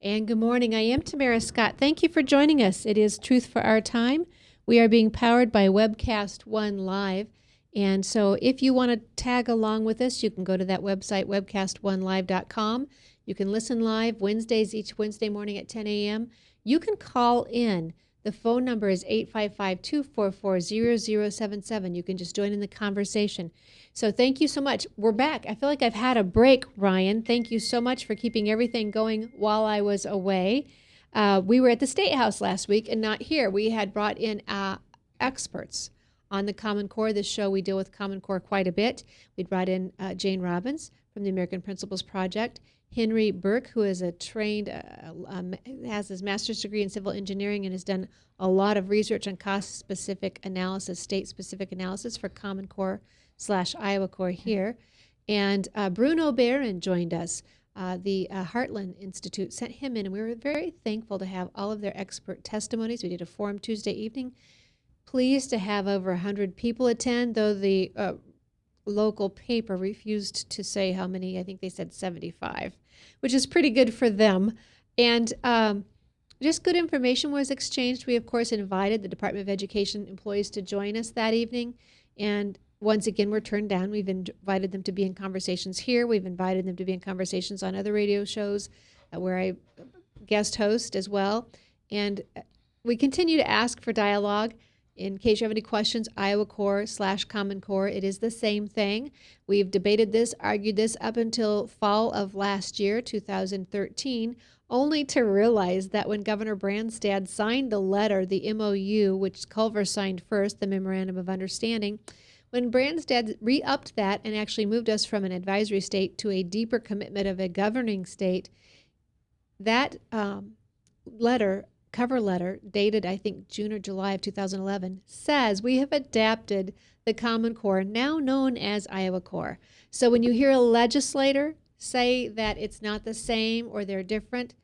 And good morning. I am Tamara Scott. Thank you for joining us. It is Truth for Our Time. We are being powered by Webcast One Live. And so if you want to tag along with us, you can go to that website, webcastonelive.com. You can listen live Wednesdays, each Wednesday morning at 10 a.m. You can call in. The phone number is 855-244-0077. You can just join in the conversation. So thank you so much. We're back. I feel like I've had a break, Ryan. Thank you so much for keeping everything going while I was away. We were at the State House last week and not here. We had brought in experts on the Common Core. This show, we deal with Common Core quite a bit. We brought in Jane Robbins from the American Principles Project, Henry Burke, who is a trained, has his master's degree in civil engineering and has done a lot of research on cost-specific analysis, state-specific analysis for Common Core / Iowa Core here. And Bruno Barron joined us. The Heartland Institute sent him in, and we were very thankful to have all of their expert testimonies. We did a forum Tuesday evening. Pleased to have over 100 people attend, though the local paper refused to say how many. I think they said 75, which is pretty good for them. And just good information was exchanged. We, of course, invited the Department of Education employees to join us that evening. And once again, we're turned down. We've invited them to be in conversations here. We've invited them to be in conversations on other radio shows where I guest host as well. And we continue to ask for dialogue. In case you have any questions, Iowa Core / Common Core, it is the same thing. We've debated this, argued this up until fall of last year, 2013, only to realize that when Governor Branstad signed the letter, the MOU, which Culver signed first, the Memorandum of Understanding, when Branstad re-upped that and actually moved us from an advisory state to a deeper commitment of a governing state, that cover letter, dated I think June or July of 2011, says we have adapted the Common Core, now known as Iowa Core. So when you hear a legislator say that it's not the same or they're different,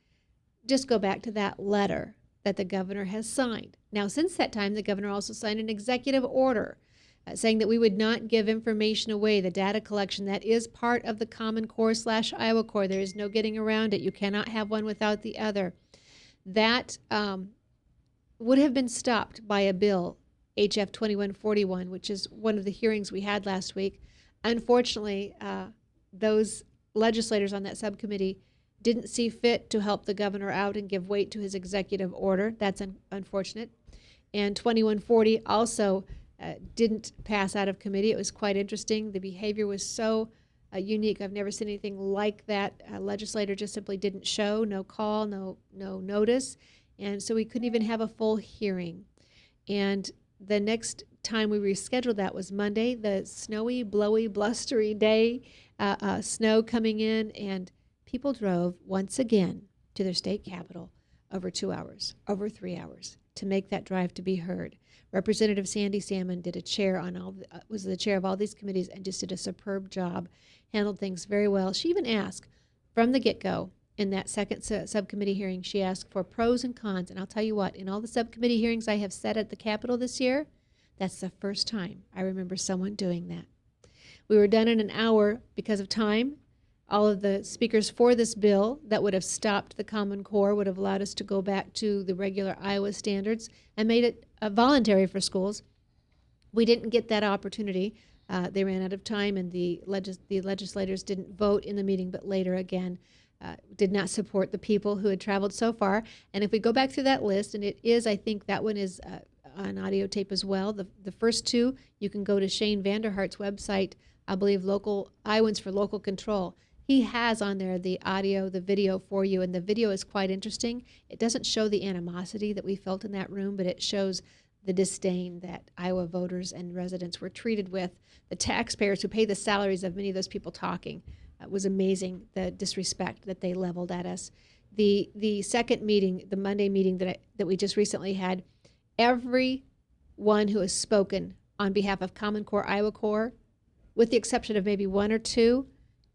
just go back to that letter that the governor has signed. Now, since that time, the governor also signed an executive order saying that we would not give information away, the data collection that is part of the Common Core / Iowa Core. There is no getting around it. You cannot have one without the other. That would have been stopped by a bill, HF 2141, which is one of the hearings we had last week. Unfortunately, those legislators on that subcommittee didn't see fit to help the governor out and give weight to his executive order. That's unfortunate. And 2140 also didn't pass out of committee. It was quite interesting. The behavior was so unique. I've never seen anything like that. A legislator just simply didn't show, no call, no notice. And so we couldn't even have a full hearing. And the next time we rescheduled that was Monday, the snowy, blowy, blustery day, snow coming in, and people drove once again to their state capital over 2 hours, over 3 hours to make that drive to be heard. Representative Sandy Salmon did a chair on was the chair of all these committees and just did a superb job, handled things very well. She even asked from the get-go in that second subcommittee hearing, she asked for pros and cons. And I'll tell you what, in all the subcommittee hearings I have sat at the Capitol this year, that's the first time I remember someone doing that. We were done in an hour because of time. All of the speakers for this bill that would have stopped the Common Core would have allowed us to go back to the regular Iowa standards and made it voluntary for schools. We didn't get that opportunity. They ran out of time, and the legislators didn't vote in the meeting, but later again did not support the people who had traveled so far. And if we go back through that list, and it is, I think that one is on audio tape as well. The first two, you can go to Shane Vanderhart's website, I believe Iowans for Local Control. He has on there the audio, the video for you, and the video is quite interesting. It doesn't show the animosity that we felt in that room, but it shows the disdain that Iowa voters and residents were treated with. The taxpayers who pay the salaries of many of those people talking. It was amazing, the disrespect that they leveled at us. The second meeting, the Monday meeting that we just recently had, everyone who has spoken on behalf of Common Core, Iowa Core, with the exception of maybe one or two,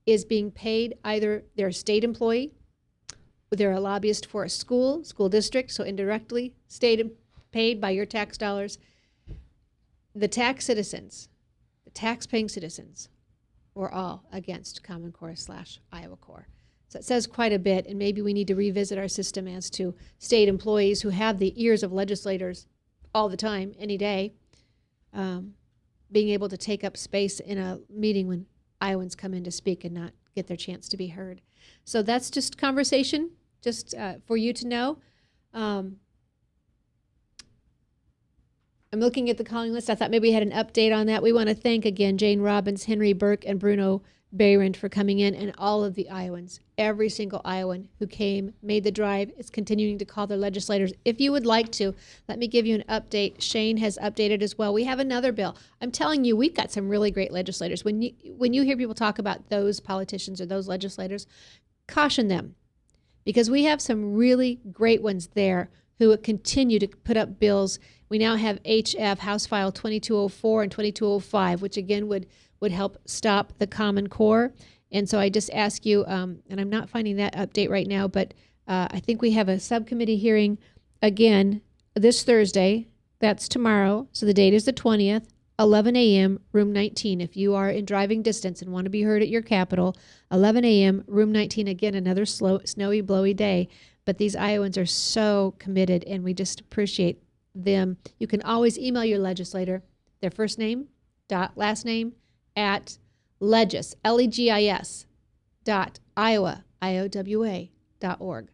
is being paid either they're a state employee, they're a lobbyist for a school district, so indirectly paid by your tax dollars. The tax-paying citizens were all against Common Core / Iowa Core. So it says quite a bit, and maybe we need to revisit our system as to state employees who have the ears of legislators all the time, any day, being able to take up space in a meeting when Iowans come in to speak and not get their chance to be heard. So that's just conversation, just for you to know. I'm looking at the calling list. I thought maybe we had an update on that. We want to thank again Jane Robbins, Henry Burke, and Bruno Behrend for coming in, and all of the Iowans. Every single Iowan who came, made the drive, is continuing to call their legislators. If you would like to, let me give you an update. Shane has updated as well. We have another bill. I'm telling you, we've got some really great legislators. When you hear people talk about those politicians or those legislators, caution them, because we have some really great ones there who continue to put up bills. We now have HF, House File 2204 and 2205, which again would help stop the Common Core. And so I just ask you, and I'm not finding that update right now, but I think we have a subcommittee hearing again this Thursday. That's tomorrow. So the date is the 20th, 11 a.m., room 19. If you are in driving distance and want to be heard at your Capitol, 11 a.m., room 19. Again, another snowy, blowy day. But these Iowans are so committed, and we just appreciate them. You can always email your legislator, their first name, last name, at legis, legis, .iowa, iowa.org,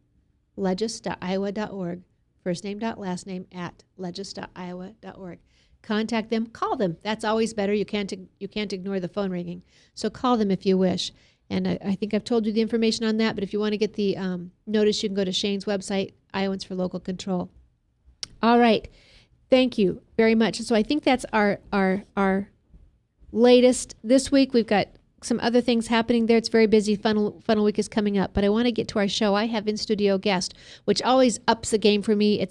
legis.iowa.org, first name, last name, at legis.iowa.org. Contact them, call them. That's always better. You can't ignore the phone ringing. So call them if you wish. And I think I've told you the information on that, but if you want to get the notice, you can go to Shane's website, Iowans for Local Control. All right. Thank you very much. So I think that's our latest. This week we've got some other things happening there. It's very busy. Funnel Week is coming up, but I want to get to our show. I have in-studio guest, which always ups the game for me.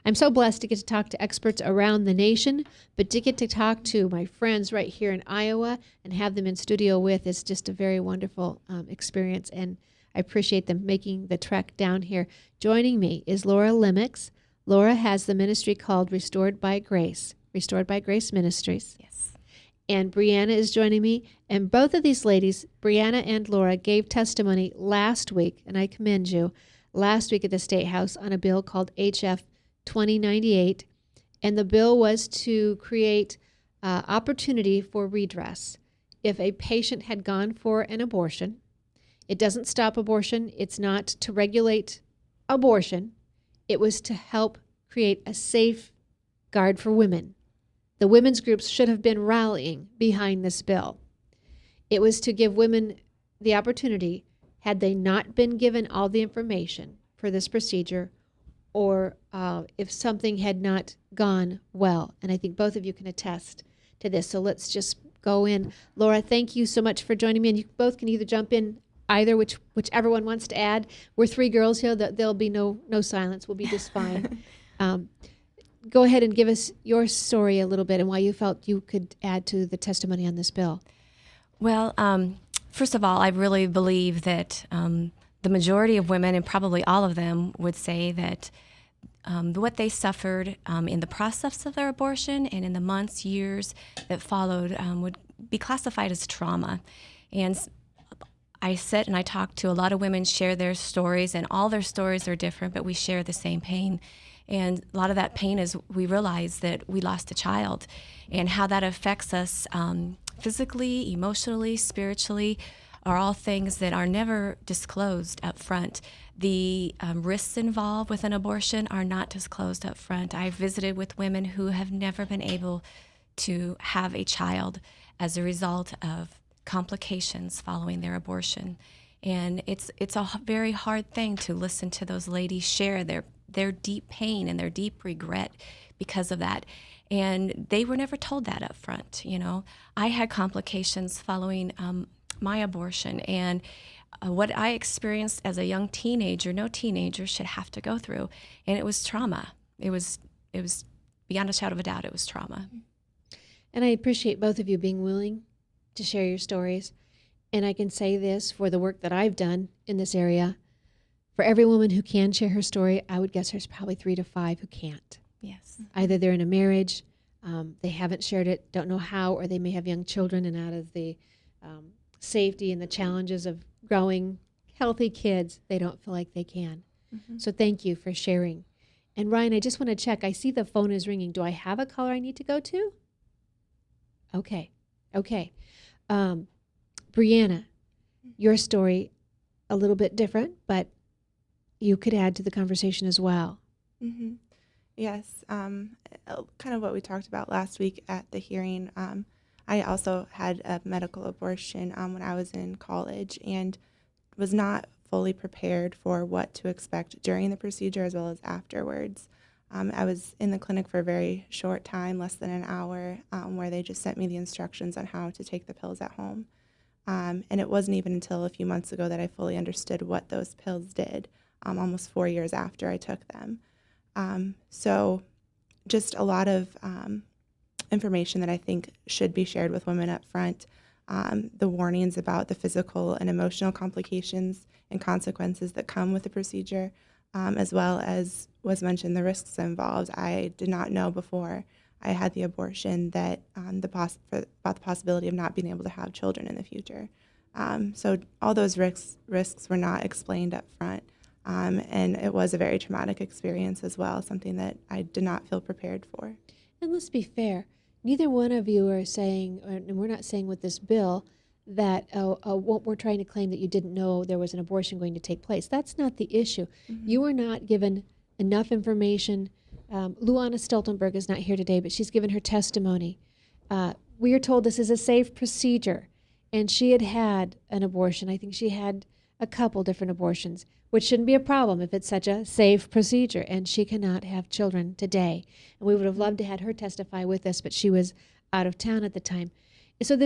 I'm so blessed to get to talk to experts around the nation, but to get to talk to my friends right here in Iowa and have them in studio with is just a very wonderful experience, and I appreciate them making the trek down here. Joining me is Laura Limix. Laura has the ministry called Restored by Grace Ministries. Yes. And Brianna is joining me. And both of these ladies, Brianna and Laura, gave testimony last week, and I commend you, last week at the State House on a bill called HF 2098. And the bill was to create opportunity for redress. If a patient had gone for an abortion, it doesn't stop abortion. It's not to regulate abortion. It was to help create a safeguard for women. The women's groups should have been rallying behind this bill. It was to give women the opportunity, had they not been given all the information for this procedure, or if something had not gone well. And I think both of you can attest to this. So let's just go in. Laura, thank you so much for joining me. And you both can either jump in, either whichever one wants to add. We're three girls here. There'll be no silence. We'll be just fine. Go ahead and give us your story a little bit and why you felt you could add to the testimony on this bill. Well, first of all, I really believe that the majority of women, and probably all of them, would say that what they suffered in the process of their abortion and in the months, years that followed would be classified as trauma. And I sit and I talk to a lot of women, share their stories, and all their stories are different, but we share the same pain. And a lot of that pain is we realize that we lost a child, and how that affects us physically, emotionally, spiritually, are all things that are never disclosed up front. The risks involved with an abortion are not disclosed up front. I've visited with women who have never been able to have a child as a result of complications following their abortion. And it's a very hard thing to listen to those ladies share their deep pain and their deep regret because of that. And they were never told that up front. You know, I had complications following my abortion, and what I experienced as a young teenager, no teenager should have to go through, and it was trauma. It was beyond a shadow of a doubt, it was trauma. And I appreciate both of you being willing to share your stories. And I can say this for the work that I've done in this area. For every woman who can share her story, I would guess there's probably 3 to 5 who can't. Yes. Either they're in a marriage, they haven't shared it, don't know how, or they may have young children, and out of the safety and the challenges of growing, healthy kids, they don't feel like they can. Mhm. So thank you for sharing. And Ryan, I just want to check. I see the phone is ringing. Do I have a caller I need to go to? Okay. Okay. Brianna, your story a little bit different, but you could add to the conversation as well. Mm-hmm. Yes, kind of what we talked about last week at the hearing. I also had a medical abortion when I was in college and was not fully prepared for what to expect during the procedure as well as afterwards. I was in the clinic for a very short time, less than an hour, where they just sent me the instructions on how to take the pills at home. And it wasn't even until a few months ago that I fully understood what those pills did, almost 4 years after I took them. So just a lot of information that I think should be shared with women up front. The warnings about the physical and emotional complications and consequences that come with the procedure, as well as was mentioned, the risks involved. I did not know before I had the abortion that about the possibility of not being able to have children in the future. So all those risks were not explained up front. And it was a very traumatic experience as well, something that I did not feel prepared for. And let's be fair. Neither one of you are saying, and we're not saying with this bill, that what we're trying to claim that you didn't know there was an abortion going to take place. That's not the issue. Mm-hmm. You were not given enough information. Luana Stoltenberg is not here today, but she's given her testimony. We are told this is a safe procedure, and she had had an abortion. I think she had a couple different abortions, which shouldn't be a problem if it's such a safe procedure, and she cannot have children today. And we would have loved to have her testify with us, but she was out of town at the time. So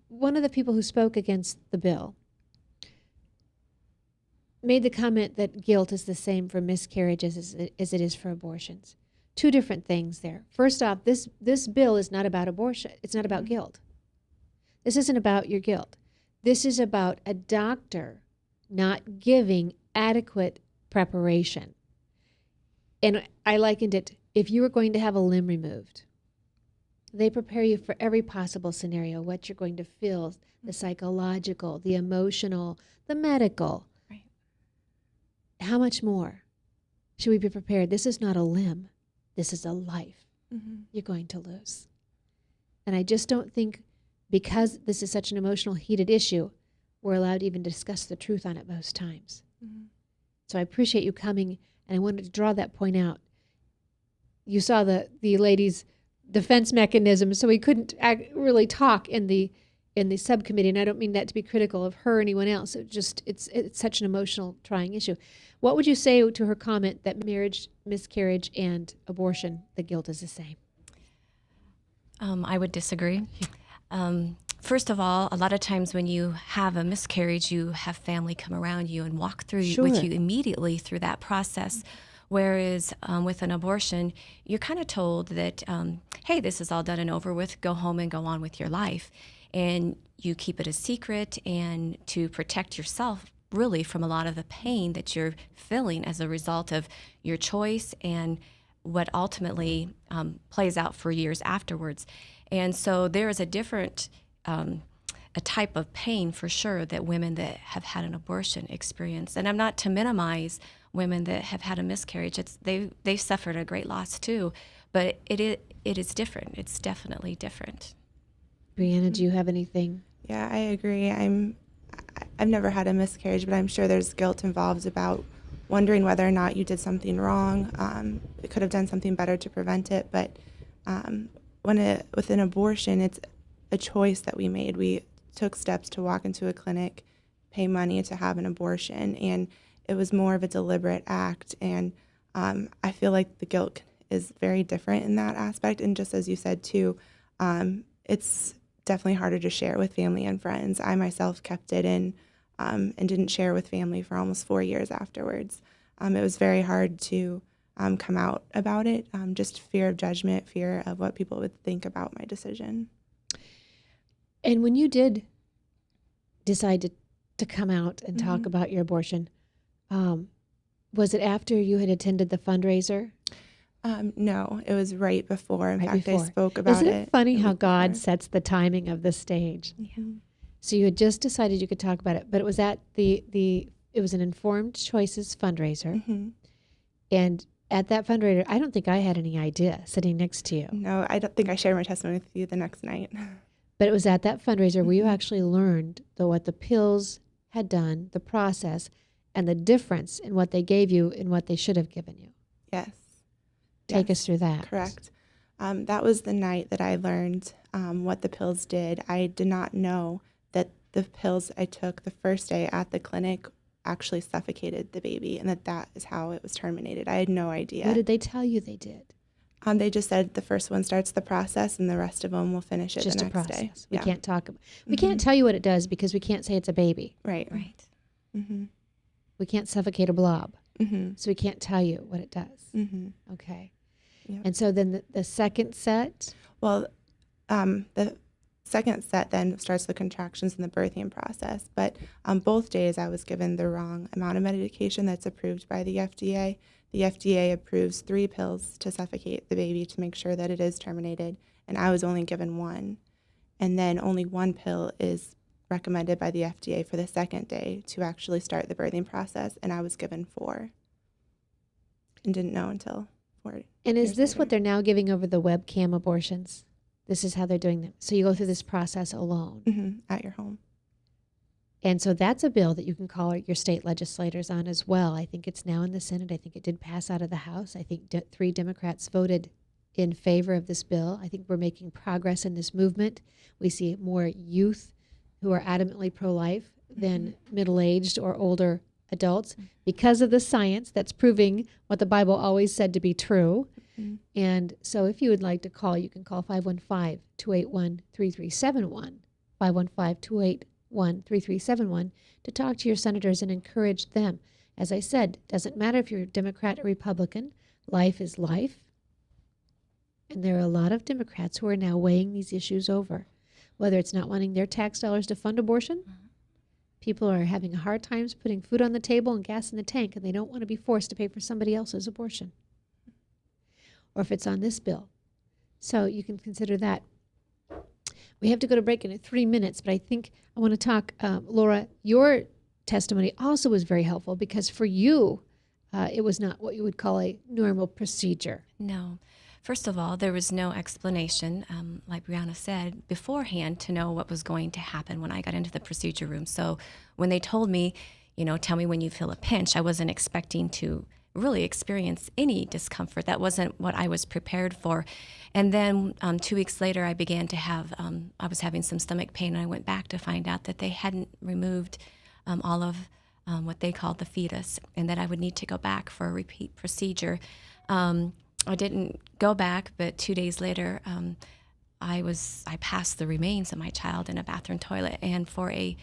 one of the people who spoke against the bill made the comment that guilt is the same for miscarriages as it is for abortions. Two different things there. First off, this bill is not about abortion. It's not about guilt. This isn't about your guilt. This is about a doctor not giving adequate preparation. And I likened it, if you were going to have a limb removed, they prepare you for every possible scenario, what you're going to feel, the psychological, the emotional, the medical. Right. How much more should we be prepared? This is not a limb. This is a life Mm-hmm. you're going to lose. And I just don't think, because this is such an emotional, heated issue, we're allowed to even discuss the truth on it most times. Mm-hmm. So I appreciate you coming, and I wanted to draw that point out. You saw the lady's defense mechanism, so we couldn't really talk in the subcommittee, and I don't mean that to be critical of her or anyone else. It's such an emotional, trying issue. What would you say to her comment that marriage, miscarriage, and abortion, the guilt is the same? I would disagree. First of all, a lot of times when you have a miscarriage, you have family come around you and walk through with you immediately through that process. Whereas with an abortion, you're kind of told that, hey, this is all done and over with, go home and go on with your life. And you keep it a secret and to protect yourself really from a lot of the pain that you're feeling as a result of your choice and what ultimately plays out for years afterwards. And so there is a different a type of pain for sure that women that have had an abortion experience. And I'm not to minimize women that have had a miscarriage. They've suffered a great loss too, but it is different. It's definitely different. Brianna, do you have anything? Yeah, I agree. I've never had a miscarriage, but I'm sure there's guilt involved about wondering whether or not you did something wrong. It could have done something better to prevent it, but with an abortion, it's a choice that we made. We took steps to walk into a clinic, pay money to have an abortion, and it was more of a deliberate act. And I feel like the guilt is very different in that aspect. And just as you said too, it's definitely harder to share with family and friends. I myself kept it in and didn't share with family for almost 4 years afterwards. It was very hard to come out about it, just fear of judgment, fear of what people would think about my decision. And when you did decide to come out and talk about your abortion, was it after you had attended the fundraiser? No, it was right before. In Right fact, before. I spoke about Isn't it funny the how week God before. sets the timing of the stage? Mhm. So you had just decided you could talk about it, but it was at the it was an Informed Choices fundraiser. Hmm. And at that fundraiser, I don't think I had any idea sitting next to you, No, I don't think I shared my testimony with you the next night. but it was at that fundraiser where you Mhm. actually learned what the pills had done, the process, and the difference in what they gave you and what they should have given you. Yes. Take Yes. us through that. Correct. That was the night that I learned what the pills did. I did not know that the pills I took the first day at the clinic actually suffocated the baby, and that is how it was terminated. I had no idea. What did they tell you they did? They just said the first one starts the process, and the rest of them will finish it Just the a next process. day. We Yeah. can't talk. We can't tell you what it does because we can't say it's a baby. Right. Right. Mm-hmm. We can't suffocate a blob, Mm-hmm. so we can't tell you what it does. Mm-hmm. Okay. Yep. And so then the second set, Well, the second set then starts the contractions and the birthing process. But on both days, I was given the wrong amount of medication that's approved by the FDA. The FDA approves 3 pills to suffocate the baby to make sure that it is terminated, and I was only given 1. And then only 1 pill is recommended by the FDA for the second day to actually start the birthing process, and I was given 4 and didn't know until 4. and is years this what later. they're now giving over the webcam abortions? This is how they're doing them. So you go through this process alone. Mm-hmm. At your home. And so that's a bill that you can call your state legislators on as well. I think it's now in the Senate. I think it did pass out of the House. I think 3 Democrats voted in favor of this bill. I think we're making progress in this movement. We see more youth who are adamantly pro-life than middle-aged or older adults because of the science that's proving what the Bible always said to be true. Mhm. And so if you would like to call, you can call 515-281-3371, 515-281-3371 to talk to your senators and encourage them. As I said, doesn't matter if you're a Democrat or Republican, life is life. And there are a lot of Democrats who are now weighing these issues over, whether it's not wanting their tax dollars to fund abortion. People are having hard times putting food on the table and gas in the tank, and they don't want to be forced to pay for somebody else's abortion. Or if it's on this bill. So you can consider that. We have to go to break in 3 minutes, but I think I want to talk, Laura, your testimony also was very helpful because for you, it was not what you would call a normal procedure. No. First of all, there was no explanation, like Brianna said, beforehand to know what was going to happen when I got into the procedure room. So when they told me, tell me when you feel a pinch, I wasn't expecting to really experience any discomfort. That wasn't what I was prepared for. And then 2 weeks later, I began to have, I was having some stomach pain, and I went back to find out that they hadn't removed all of what they called the fetus, and that I would need to go back for a repeat procedure. I didn't go back, but 2 days later, I passed the remains of my child in a bathroom toilet, and for a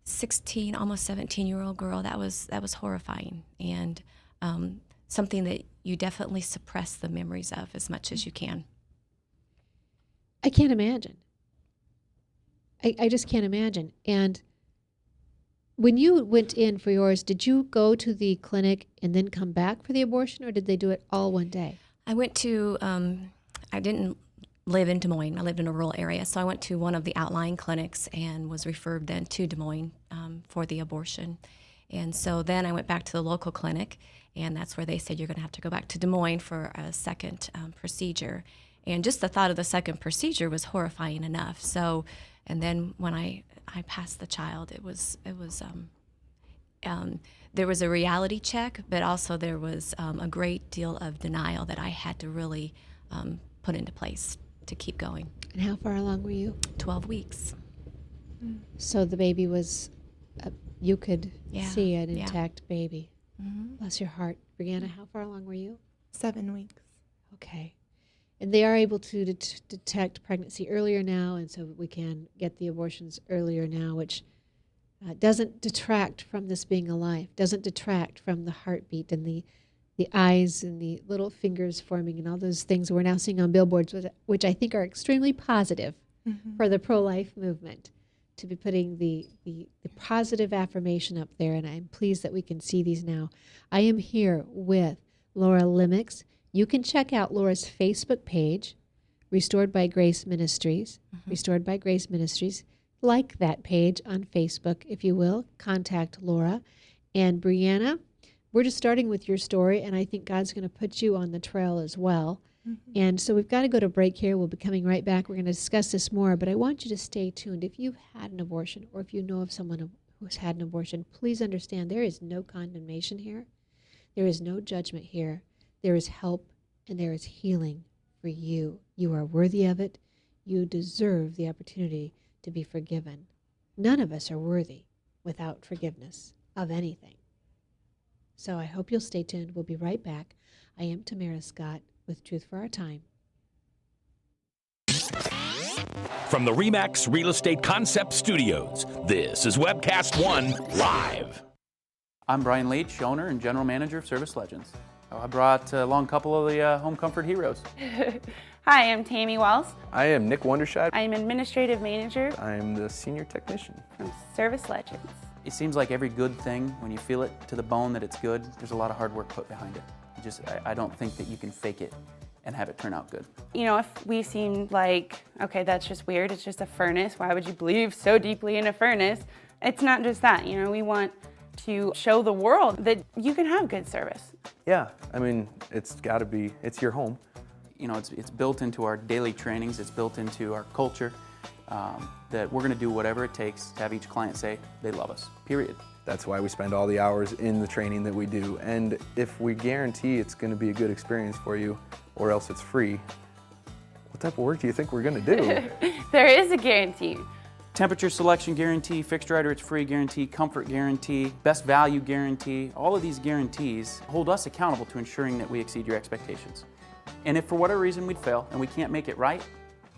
16, almost 17-year-old girl, that was horrifying, and something that you definitely suppress the memories of as much as you can. I can't imagine. I just can't imagine. And when you went in for yours, did you go to the clinic and then come back for the abortion, or did they do it all one day? I went to, I didn't live in Des Moines. I lived in a rural area, so I went to one of the outlying clinics and was referred then to Des Moines for the abortion. And so then I went back to the local clinic, and that's where they said you're going to have to go back to Des Moines for a second procedure. And just the thought of the second procedure was horrifying enough. So, and then when I passed the child, it was there was a reality check, but also there was a great deal of denial that I had to really put into place to keep going. And how far along were you? 12 weeks. So the baby was, you could Yeah, see an yeah. intact baby. Mm-hmm. Bless your heart. Brianna, how far along were you? 7 weeks. Okay. And they are able to detect pregnancy earlier now, and so we can get the abortions earlier now, which doesn't detract from this being alive, doesn't detract from the heartbeat and the eyes and the little fingers forming and all those things we're now seeing on billboards, which I think are extremely positive for the pro-life movement, to be putting the positive affirmation up there, and I'm pleased that we can see these now. I am here with Laura Limix. You can check out Laura's Facebook page, Restored by Grace Ministries. Restored by Grace Ministries. Like that page on Facebook, if you will. Contact Laura. And Brianna, we're just starting with your story, and I think God's going to put you on the trail as well. And so we've got to go to break here. We'll be coming right back. We're going to discuss this more, but I want you to stay tuned. If you've had an abortion, or if you know of someone who's had an abortion, please understand there is no condemnation here. There is no judgment here. There is help and there is healing for you. You are worthy of it. You deserve the opportunity to be forgiven. None of us are worthy without forgiveness of anything. So I hope you'll stay tuned. We'll be right back. I am Tamara Scott with Truth for Our Time. From the RE/MAX Real Estate Concept Studios, this is Webcast One Live. I'm Brian Leach, owner and general manager of Service Legends. I brought along a couple of the home comfort heroes. Hi, I'm Tammy Wells. I am Nick Wonderscheid. I'm administrative manager I'm the senior technician. from Service Legends. It seems like every good thing, when you feel it to the bone that it's good, there's a lot of hard work put behind it. I don't think that you can fake it and have it turn out good. You know, if we seem like, okay, that's just weird, it's just a furnace, why would you believe so deeply in a furnace? It's not just that, you know, we want to show the world that you can have good service. Yeah, I mean, it's got to be, it's your home. You know, it's built into our daily trainings, it's built into our culture, that we're gonna do whatever it takes to have each client say they love us, period. That's why we spend all the hours in the training that we do. And if we guarantee it's going to be a good experience for you, or else it's free, what type of work do you think we're going to do? There is a guarantee. Temperature selection guarantee, fixed rider it's free guarantee, comfort guarantee, best value guarantee. All of these guarantees hold us accountable to ensuring that we exceed your expectations. And if for whatever reason we'd fail and we can't make it right,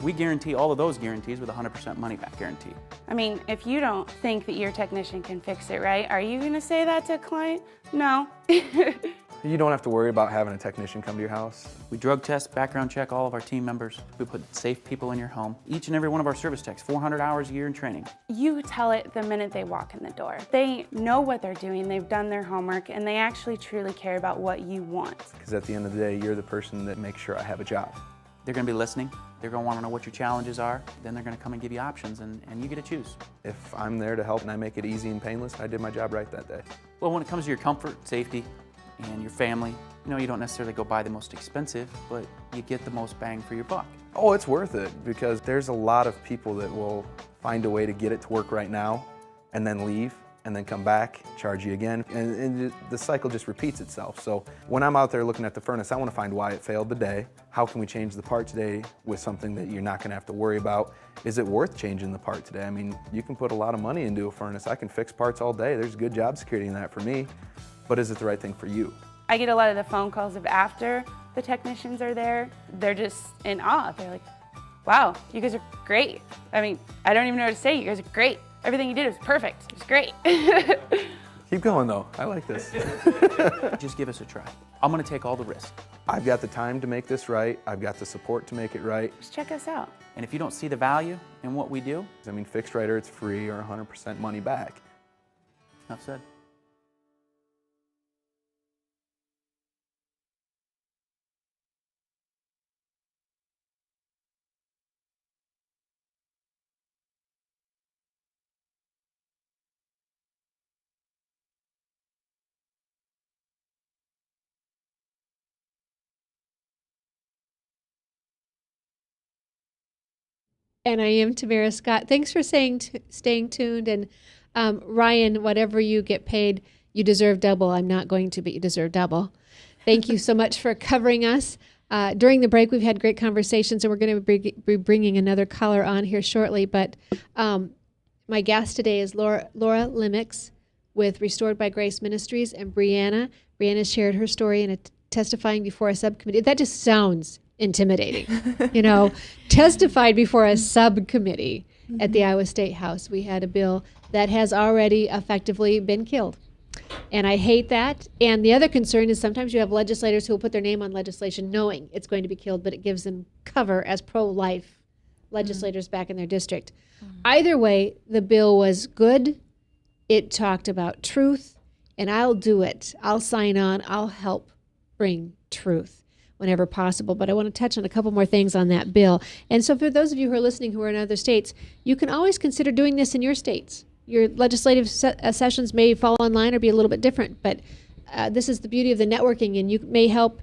we guarantee all of those guarantees with a 100% money back guarantee. I mean, if you don't think that your technician can fix it right, are you gonna say that to a client? No. You don't have to worry about having a technician come to your house. We drug test, background check all of our team members. We put safe people in your home. Each and every one of our service techs, 400 hours a year in training. You tell it the minute they walk in the door. They know what they're doing, they've done their homework, and they actually truly care about what you want. Because at the end of the day, you're the person that makes sure I have a job. They're gonna be listening. They're gonna wanna know what your challenges are. Then they're gonna come and give you options, and you get to choose. If I'm there to help and I make it easy and painless, I did my job right that day. Well, when it comes to your comfort, safety, and your family, you know, you don't necessarily go buy the most expensive, but you get the most bang for your buck. Oh, it's worth it, because there's a lot of people that will find a way to get it to work right now and then leave and then come back, charge you again, and the cycle just repeats itself. So when I'm out there looking at the furnace, I want to find why it failed today. How can we change the part today with something that you're not going to have to worry about? Is it worth changing the part today? I mean, you can put a lot of money into a furnace. I can fix parts all day. There's good job security in that for me, but is it the right thing for you? I get a lot of the phone calls of after the technicians are there. They're just in awe. They're like, wow, you guys are great. I mean, I don't even know what to say. You guys are great. Everything you did was perfect. It was great. Keep going though, I like this. Just give us a try. I'm gonna take all the risk. I've got the time to make this right. I've got the support to make it right. Just check us out. And if you don't see the value in what we do, I mean, fixed rider, it's free or 100% money back. enough said. And I am Tamara Scott. Thanks for staying tuned. And Ryan, whatever you get paid, you deserve double. I'm not going to, but you deserve double. Thank you so much for covering us. During the break, we've had great conversations, and we're going to be bringing another caller on here shortly. But my guest today is Laura Limix with Restored by Grace Ministries, and Brianna. Brianna shared her story in testifying before a subcommittee. That just sounds intimidating, you know, testified before a subcommittee at the Iowa State House. We had a bill that has already effectively been killed. And I hate that. And the other concern is sometimes you have legislators who will put their name on legislation knowing it's going to be killed, but it gives them cover as pro-life legislators back in their district. Either way, the bill was good. It talked about truth, and I'll do it. I'll sign on. I'll help bring truth whenever possible. But I want to touch on a couple more things on that bill. And so for those of you who are listening who are in other states, you can always consider doing this in your states. your legislative sessions may fall online or be a little bit different, but this is the beauty of the networking, and you may help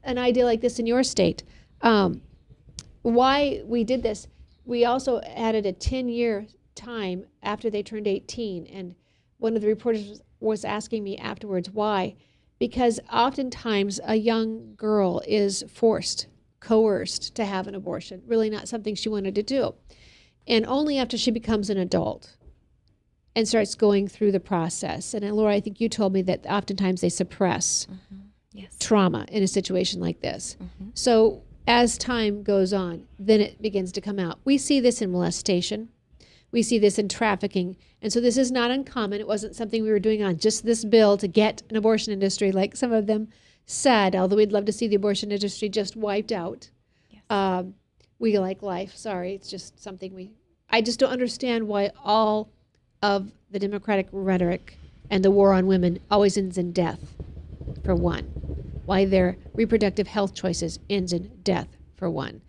an idea like this in your state. Why we did this, we also added a 10-year time after they turned 18, and one of the reporters was asking me afterwards why. Because oftentimes a young girl is coerced to have an abortion, really not something she wanted to do. And only after she becomes an adult and starts going through the process. And Laura, I think you told me that oftentimes they suppress Yes. trauma in a situation like this. So as time goes on, then it begins to come out. We see this in molestation. We see this in trafficking. And so this is not uncommon. It wasn't something we were doing on just this bill to get an abortion industry, like some of them said, although we'd love to see the abortion industry just wiped out. Yes. We like life. Sorry, it's just something I just don't understand why all of the Democratic rhetoric and the war on women always ends in death, for one. Why their reproductive health choices ends in death, for one.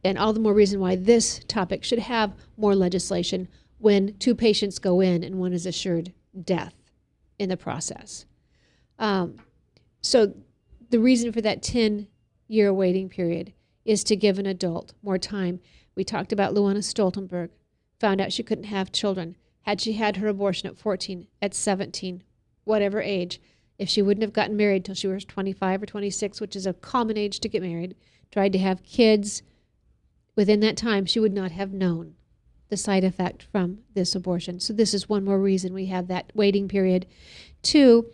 And all the more reason why this topic should have more legislation when 2 patients go in and one is assured death in the process. So the reason for that 10-year waiting period is to give an adult more time. We talked about Luana Stoltenberg, found out she couldn't have children. Had she had her abortion at 14, at 17, whatever age, if she wouldn't have gotten married till she was 25 or 26, which is a common age to get married, tried to have kids, within that time, she would not have known the side effect from this abortion. So this is one more reason we have that waiting period. 2,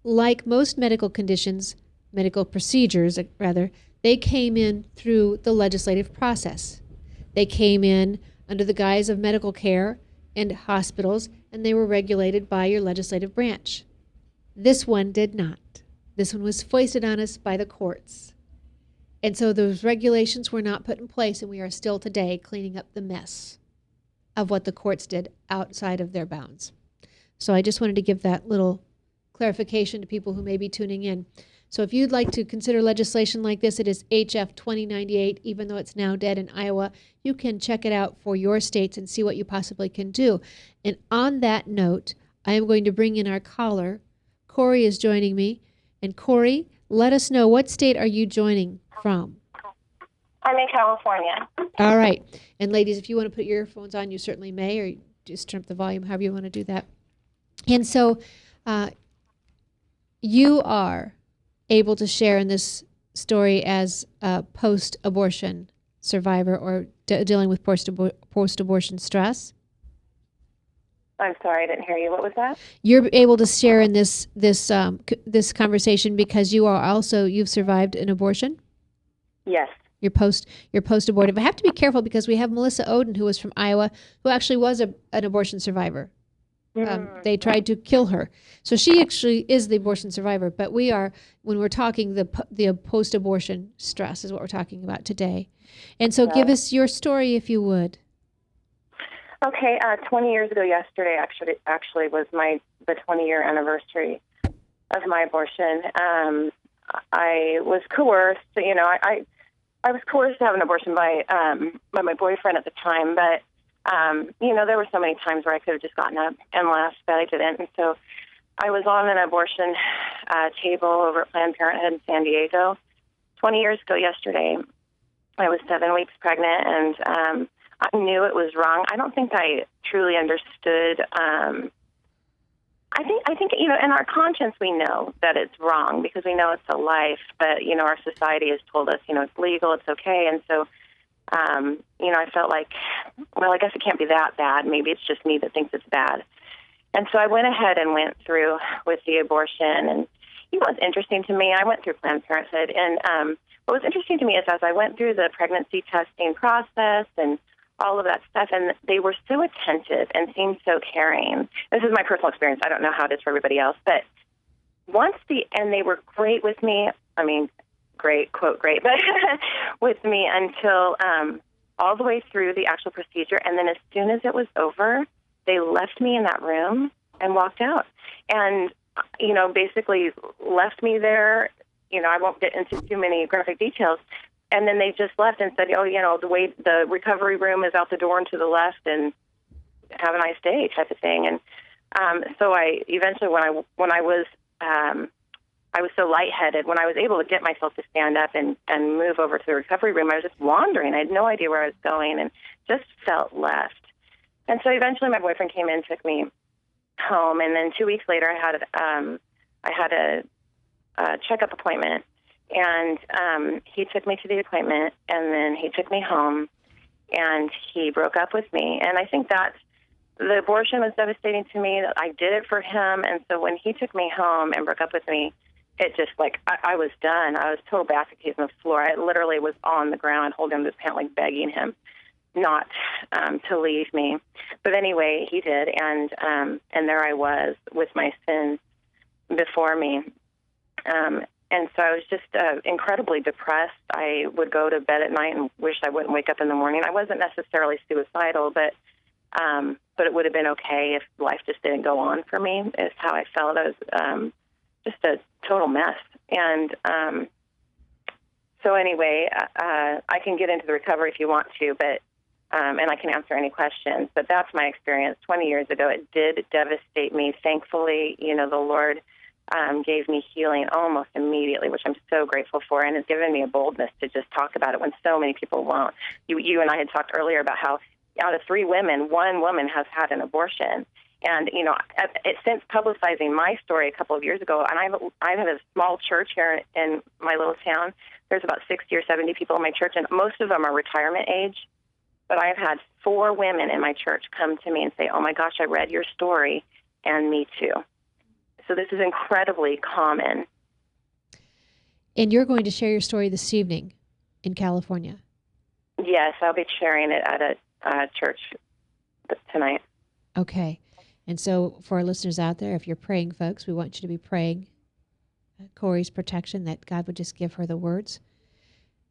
like most medical conditions, medical procedures, rather, they came in through the legislative process. They came in under the guise of medical care and hospitals, and they were regulated by your legislative branch. This one did not. This one was foisted on us by the courts. And so those regulations were not put in place, and we are still today cleaning up the mess of what the courts did outside of their bounds. So I just wanted to give that little clarification to people who may be tuning in. So if you'd like to consider legislation like this, it is HF 2098, even though it's now dead in Iowa. You can check it out for your states and see what you possibly can do. And on that note, I am going to bring in our caller. Corey is joining me. And Corey, let us know, what state are you joining from? I'm in California. All right. And ladies, if you want to put your earphones on, you certainly may, or just turn up the volume, however you want to do that. And so you are able to share in this story as a post-abortion survivor or dealing with post-abortion stress. I'm sorry, I didn't hear you. What was that? You're able to share in this conversation because you've survived an abortion. Yes. You're post-abortive. I have to be careful because we have Melissa Oden, who was from Iowa, who actually was an abortion survivor. They tried to kill her. So she actually is the abortion survivor. But when we're talking the post-abortion stress is what we're talking about today. And so give us your story, if you would. Okay, 20 years ago yesterday actually was the 20-year anniversary of my abortion. I was coerced. I was coerced to have an abortion by my boyfriend at the time, but there were so many times where I could have just gotten up and left, but I didn't. And so I was on an abortion table over at Planned Parenthood in San Diego 20 years ago yesterday. I was 7 weeks pregnant, and I knew it was wrong. I don't think I truly understood. I think in our conscience we know that it's wrong because we know it's a life, but our society has told us it's legal, it's okay, and so I felt like, well, I guess it can't be that bad. Maybe it's just me that thinks it's bad. And so I went ahead and went through with the abortion. And what's interesting to me, I went through Planned Parenthood, and what was interesting to me is as I went through the pregnancy testing process and all of that stuff, and they were so attentive and seemed so caring. This is my personal experience. I don't know how it is for everybody else, but and they were great with me. I mean, great, quote, great, but with me until all the way through the actual procedure. And then as soon as it was over, they left me in that room and walked out. And, basically left me there. I won't get into too many graphic details. And then they just left and said, the recovery room is out the door and to the left. And have a nice day type of thing. And so I eventually, when I was so lightheaded, when I was able to get myself to stand up and move over to the recovery room, I was just wandering. I had no idea where I was going and just felt left. And so eventually my boyfriend came in, took me home, and then 2 weeks later I had a checkup appointment, and he took me to the appointment, and then he took me home, and he broke up with me. And I think that the abortion was devastating to me. That I did it for him, and so when he took me home and broke up with me, it just, like, I was done. I was total basket case on the floor. I literally was on the ground holding him to his pant, like begging him not to leave me. But anyway, he did, and there I was with my sins before me. And so I was just incredibly depressed. I would go to bed at night and wish I wouldn't wake up in the morning. I wasn't necessarily suicidal, but it would have been okay if life just didn't go on for me, is how I felt. I was just a total mess. And so anyway, I can get into the recovery if you want to, but and I can answer any questions. But that's my experience. 20 years ago, it did devastate me. Thankfully, the Lord gave me healing almost immediately, which I'm so grateful for, and has given me a boldness to just talk about it when so many people won't. You and I had talked earlier about how out of 3 women, 1 woman has had an abortion. And, since publicizing my story a couple of years ago, and I have a small church here in my little town. There's about 60 or 70 people in my church, and most of them are retirement age. But I've had 4 women in my church come to me and say, oh, my gosh, I read your story, and me too. So this is incredibly common. And you're going to share your story this evening in California. Yes, I'll be sharing it at a church tonight. Okay. And so for our listeners out there, if you're praying, folks, we want you to be praying Corey's protection, that God would just give her the words.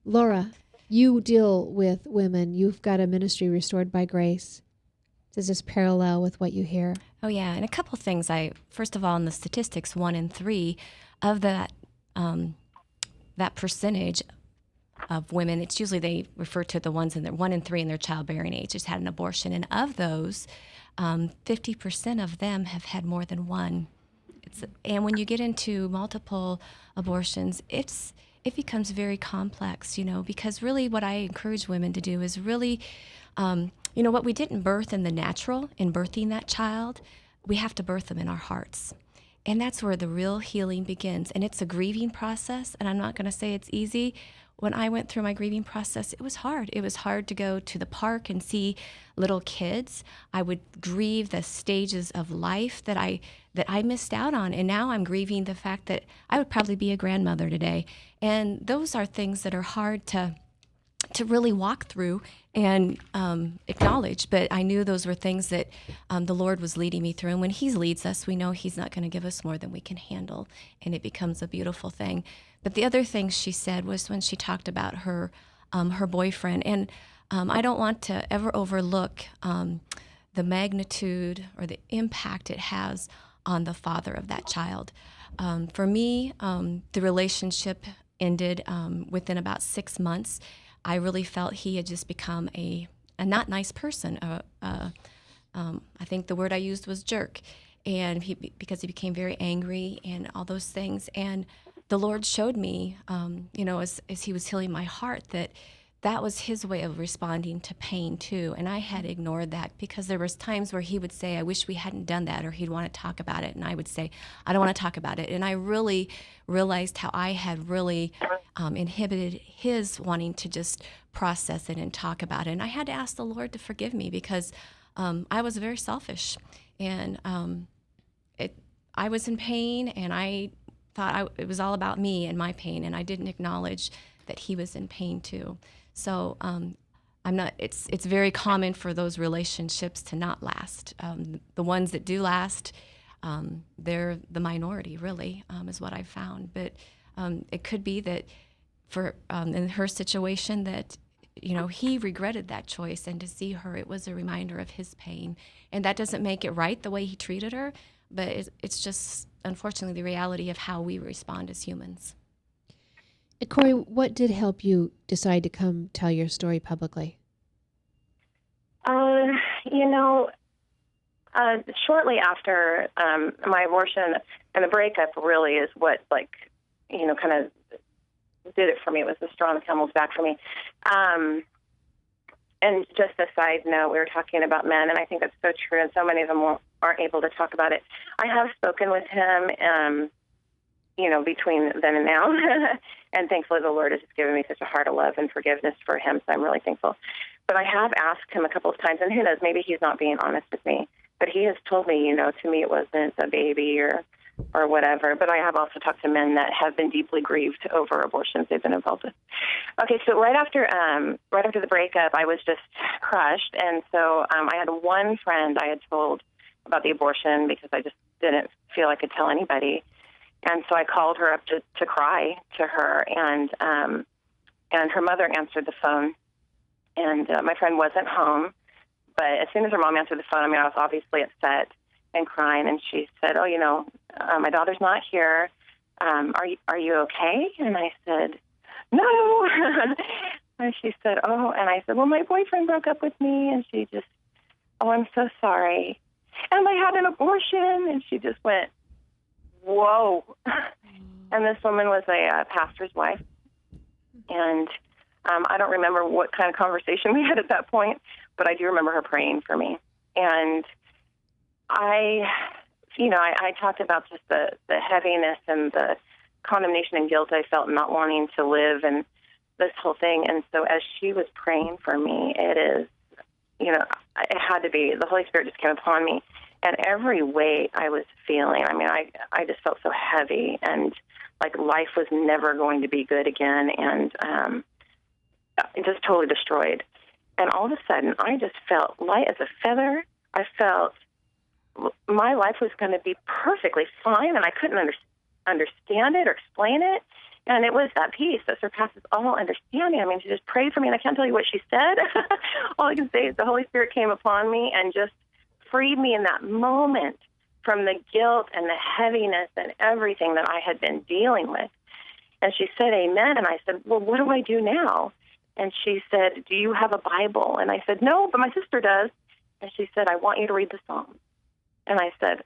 Laura, you deal with women. You've got a ministry, Restored by Grace. Does this parallel with what you hear? Oh, yeah. And a couple things. First of all, in the statistics, 1 in 3 of that percentage of women, it's usually they refer to the ones in their 1 in 3 in their childbearing age just had an abortion. And of those, 50% of them have had more than one. And when you get into multiple abortions, it becomes very complex, because really what I encourage women to do is really, what we didn't birth in the natural, in birthing that child, we have to birth them in our hearts. And that's where the real healing begins. And it's a grieving process, and I'm not going to say it's easy. When I went through my grieving process, it was hard. It was hard to go to the park and see little kids. I would grieve the stages of life that I missed out on. And now I'm grieving the fact that I would probably be a grandmother today. And those are things that are hard to really walk through and acknowledge. But I knew those were things that the Lord was leading me through. And when He leads us, we know He's not going to give us more than we can handle. And it becomes a beautiful thing. But the other thing she said was when she talked about her boyfriend. And I don't want to ever overlook the magnitude or the impact it has on the father of that child. For me, the relationship ended within about 6 months. I really felt he had just become a not nice person. I think the word I used was jerk. And because he became very angry and all those things. And the Lord showed me, as He was healing my heart, that was His way of responding to pain too. And I had ignored that because there was times where He would say, I wish we hadn't done that, or He'd want to talk about it. And I would say, I don't want to talk about it. And I really realized how I had really inhibited His wanting to just process it and talk about it. And I had to ask the Lord to forgive me because I was very selfish. And I was in pain, and I thought it was all about me and my pain, and I didn't acknowledge that he was in pain too. So it's very common for those relationships to not last. The ones that do last, they're the minority, really, is what I've found. But it could be that for in her situation that, he regretted that choice, and to see her, it was a reminder of his pain. And that doesn't make it right the way he treated her, but it's just, unfortunately, the reality of how we respond as humans. Corey, what did help you decide to come tell your story publicly? Shortly after my abortion, and the breakup really is what, like, kind of did it for me. It was the straw on the camel's back for me. And just a side note, we were talking about men, and I think that's so true, and so many of them aren't able to talk about it. I have spoken with him, between then and now, and thankfully the Lord has just given me such a heart of love and forgiveness for him, so I'm really thankful. But I have asked him a couple of times, and who knows, maybe he's not being honest with me, but he has told me, to me it wasn't a baby or whatever. But I have also talked to men that have been deeply grieved over abortions they've been involved with. Okay, so right after the breakup, I was just crushed, and so I had one friend I had told about the abortion because I just didn't feel I could tell anybody, and so I called her up to cry to her, and her mother answered the phone, and my friend wasn't home, but as soon as her mom answered the phone, I was obviously upset and crying, and she said, my daughter's not here. Are you okay? And I said, no. And she said, and I said, well, my boyfriend broke up with me, and she just, I'm so sorry. And I had an abortion, and she just went, whoa. And this woman was a pastor's wife, and I don't remember what kind of conversation we had at that point, but I do remember her praying for me. And I talked about just the heaviness and the condemnation and guilt I felt not wanting to live and this whole thing. And so as she was praying for me, it had to be, the Holy Spirit just came upon me. And every weight I was feeling, I just felt so heavy and like life was never going to be good again, and just totally destroyed. And all of a sudden, I just felt light as a feather. I felt my life was going to be perfectly fine, and I couldn't understand it or explain it. And it was that peace that surpasses all understanding. She just prayed for me, and I can't tell you what she said. All I can say is the Holy Spirit came upon me and just freed me in that moment from the guilt and the heaviness and everything that I had been dealing with. And she said, amen. And I said, well, what do I do now? And she said, do you have a Bible? And I said, no, but my sister does. And she said, I want you to read the Psalms. And I said,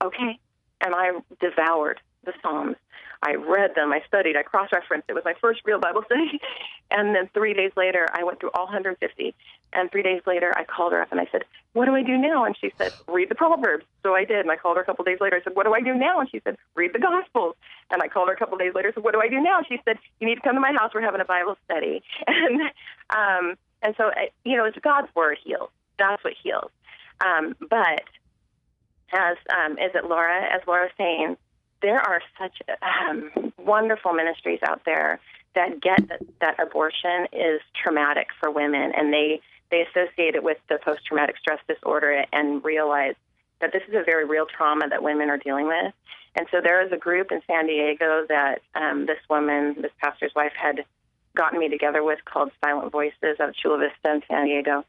okay. And I devoured the Psalms. I read them, I studied, I cross-referenced. It was my first real Bible study. And then 3 days later, I went through all 150. And 3 days later, I called her up and I said, what do I do now? And she said, read the Proverbs. So I did. And I called her a couple days later. I said, what do I do now? And she said, read the Gospels. And I called her a couple days later. I said, what do I do now? And she said, you need to come to my house. We're having a Bible study. And so, it's God's word heals. That's what heals. But as Laura was saying, there are such wonderful ministries out there that get that abortion is traumatic for women, and they associate it with the post-traumatic stress disorder and realize that this is a very real trauma that women are dealing with. And so there is a group in San Diego that this pastor's wife, had gotten me together with called Silent Voices out of Chula Vista in San Diego.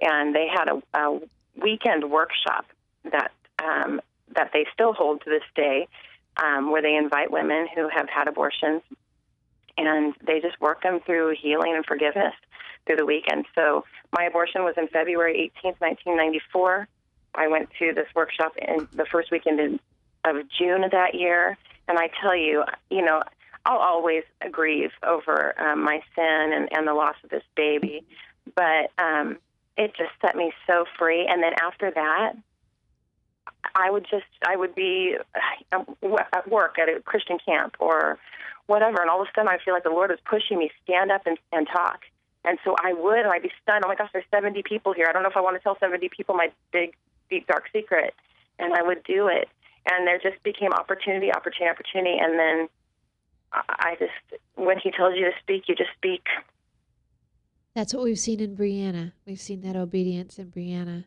And they had a weekend workshop that they still hold to this day, where they invite women who have had abortions, and they just work them through healing and forgiveness through the weekend. So my abortion was in February 18th, 1994. I went to this workshop in the first weekend of June of that year, and I tell you, I'll always grieve over my sin and the loss of this baby, but it just set me so free. And then after that, I would be at work at a Christian camp or whatever, and all of a sudden I feel like the Lord was pushing me, stand up and talk. And so I'd be stunned. Oh my gosh, there's 70 people here. I don't know if I want to tell 70 people my big, deep, dark secret. And I would do it. And there just became opportunity. And then when he tells you to speak, you just speak. That's what we've seen in Brianna. We've seen that obedience in Brianna.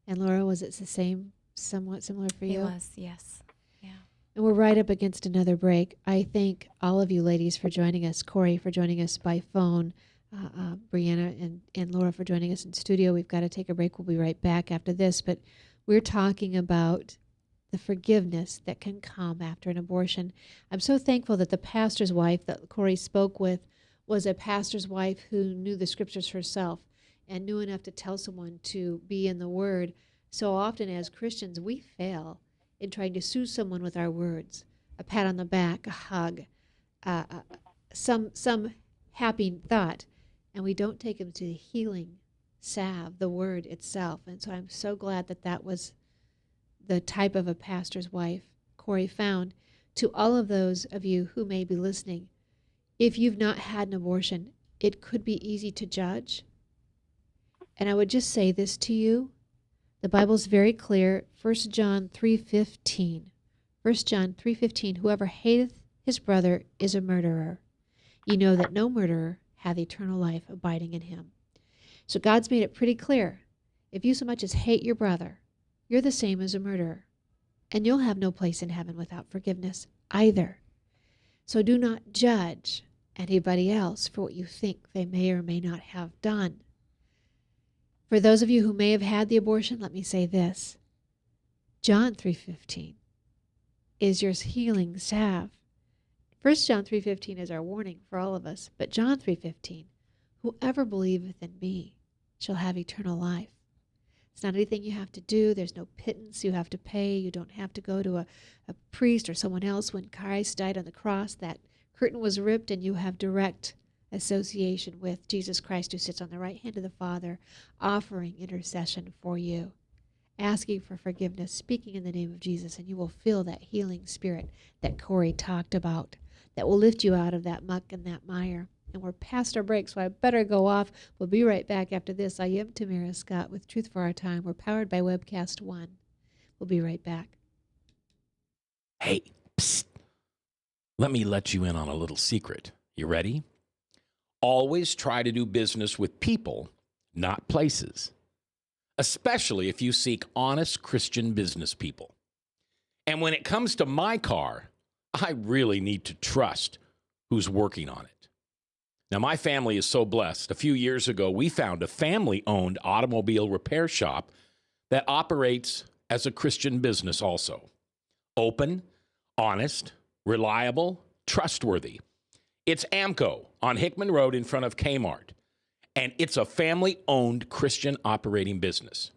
And Laura, was it the same, somewhat similar for you? It was, yes. Yeah. And we're right up against another break. I thank all of you ladies for joining us, Corey for joining us by phone, Brianna and Laura for joining us in studio. We've got to take a break. We'll be right back after this. But we're talking about the forgiveness that can come after an abortion. I'm so thankful that the pastor's wife that Corey spoke with was a pastor's wife who knew the scriptures herself and knew enough to tell someone to be in the Word So often as Christians, we fail in trying to soothe someone with our words, a pat on the back, a hug, some happy thought, and we don't take them to the healing salve, the word itself. And so I'm so glad that that was the type of a pastor's wife Corey found. To all of those of you who may be listening, if you've not had an abortion, it could be easy to judge. And I would just say this to you. The Bible's very clear, 1 John 3:15. 1 John 3:15, whoever hateth his brother is a murderer. You know that no murderer hath eternal life abiding in him. So God's made it pretty clear. If you so much as hate your brother, you're the same as a murderer. And you'll have no place in heaven without forgiveness either. So do not judge anybody else for what you think they may or may not have done. For those of you who may have had the abortion, let me say this. John 3:15 is your healing salve. 1 John 3:15 is our warning for all of us. But John 3:15, whoever believeth in me shall have eternal life. It's not anything you have to do. There's no pittance you have to pay. You don't have to go to a priest or someone else. When Christ died on the cross, that curtain was ripped and you have direct association with Jesus Christ, who sits on the right hand of the Father, offering intercession for you, asking for forgiveness, speaking in the name of Jesus, and you will feel that healing spirit that Corey talked about that will lift you out of that muck and that mire. And we're past our break, so I better go off. We'll be right back after this. I am Tamara Scott with Truth for Our Time. We're powered by Webcast One. We'll be right back. Hey, psst. Let me let you in on a little secret. You ready? Always try to do business with people, not places, especially if you seek honest Christian business people. And when it comes to my car, I really need to trust who's working on it. Now, my family is so blessed. A few years ago, we found a family-owned automobile repair shop that operates as a Christian business also. Open, honest, reliable, trustworthy. It's AMCO on Hickman Road in front of Kmart, and it's a family-owned Christian operating business.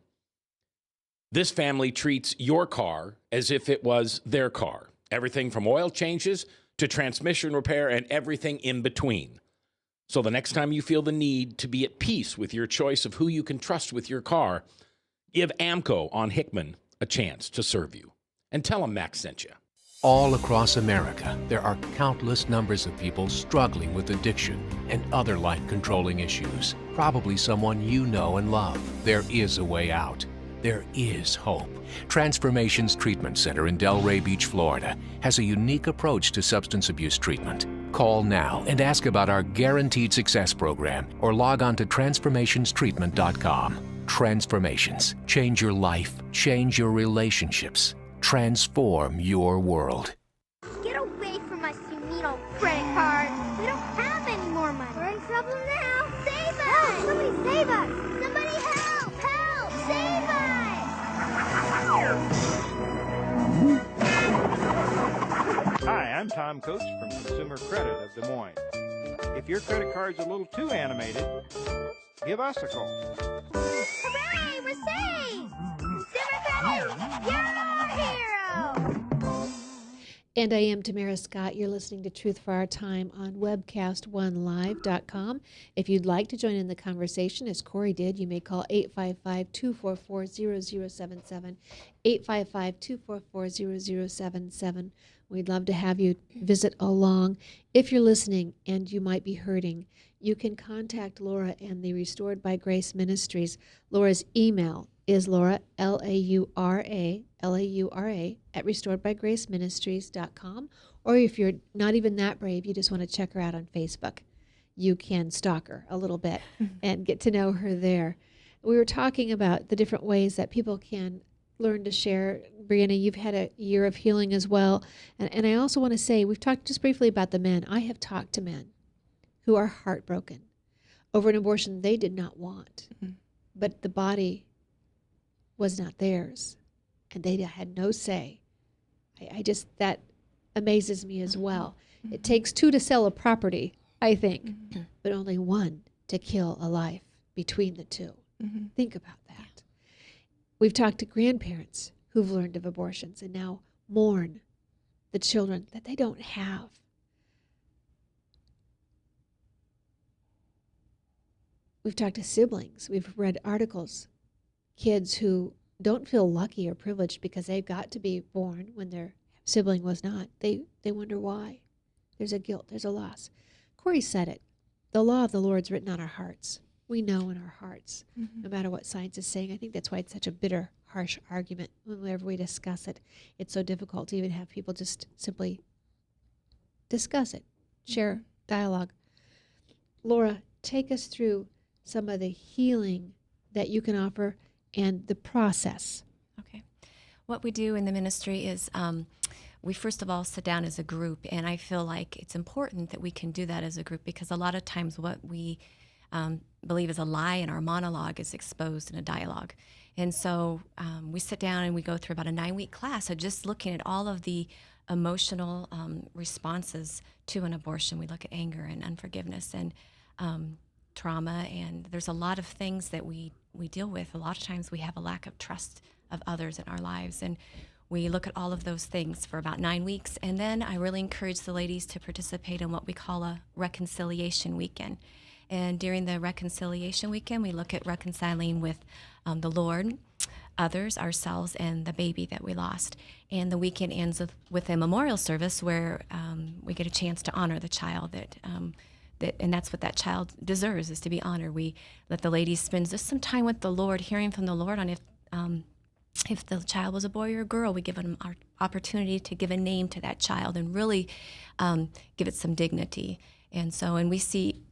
This family treats your car as if it was their car. Everything from oil changes to transmission repair and everything in between. So the next time you feel the need to be at peace with your choice of who you can trust with your car, give AMCO on Hickman a chance to serve you. And tell them Max sent you. All across America, there are countless numbers of people struggling with addiction and other life-controlling issues. Probably someone you know and love. There is a way out. There is hope. Transformations Treatment Center in Delray Beach, Florida, has a unique approach to substance abuse treatment. Call now and ask about our Guaranteed Success program or log on to transformationstreatment.com. Transformations. Change your life. Change your relationships. Transform your world. Get away from us, you mean old credit card. We don't have any more money. We're in trouble now. Save us! Help! Somebody save us! Somebody help! Help! Save us! Hi, I'm Tom Coates from Consumer Credit of Des Moines. If your credit card's a little too animated, give us a call. Hooray! We're saved! Consumer Credit! You're our hero! And I am Tamara Scott. You're listening to Truth for Our Time on webcast1live.com. If you'd like to join in the conversation, as Corey did, you may call 855-244-0077, 855-244-0077. We'd love to have you visit along. If you're listening and you might be hurting, you can contact Laura and the Restored by Grace Ministries. Laura's email is Laura, Laura, at restoredbygraceministries.com. Or if you're not even that brave, you just want to check her out on Facebook, you can stalk her a little bit and get to know her there. We were talking about the different ways that people can learn to share. Brianna, you've had a year of healing as well. And I also want to say, we've talked just briefly about the men. I have talked to men who are heartbroken over an abortion they did not want, but the body was not theirs, and they had no say. I just, that amazes me as well. It takes two to sell a property, I think, but only one to kill a life between the two. Think about that. We've talked to grandparents who've learned of abortions and now mourn the children that they don't have. We've talked to siblings. We've read articles, kids who don't feel lucky or privileged because they've got to be born when their sibling was not. They wonder why. There's a guilt, there's a loss. Corey said it. The law of the Lord's written on our hearts. We know in our hearts, no matter what science is saying. I think that's why it's such a bitter, harsh argument. Whenever we discuss it, it's so difficult to even have people just simply discuss it, share dialogue. Laura, take us through some of the healing that you can offer and the process. Okay. What we do in the ministry is we first of all sit down as a group, and I feel like it's important that we can do that as a group because a lot of times what we believe is a lie in our monologue is exposed in a dialogue. And so we sit down and we go through about a 9-week class of just looking at all of the emotional responses to an abortion. We look at anger and unforgiveness and trauma, and there's a lot of things that we deal with. A lot of times we have a lack of trust of others in our lives, and we look at all of those things for about 9 weeks, and then I really encourage the ladies to participate in what we call a reconciliation weekend. And during the reconciliation weekend, we look at reconciling with the Lord, others, ourselves, and the baby that we lost. And the weekend ends with a memorial service where we get a chance to honor the child and that's what that child deserves, is to be honored. We let the ladies spend just some time with the Lord, hearing from the Lord on if the child was a boy or a girl. We give them our opportunity to give a name to that child and really give it some dignity. And we see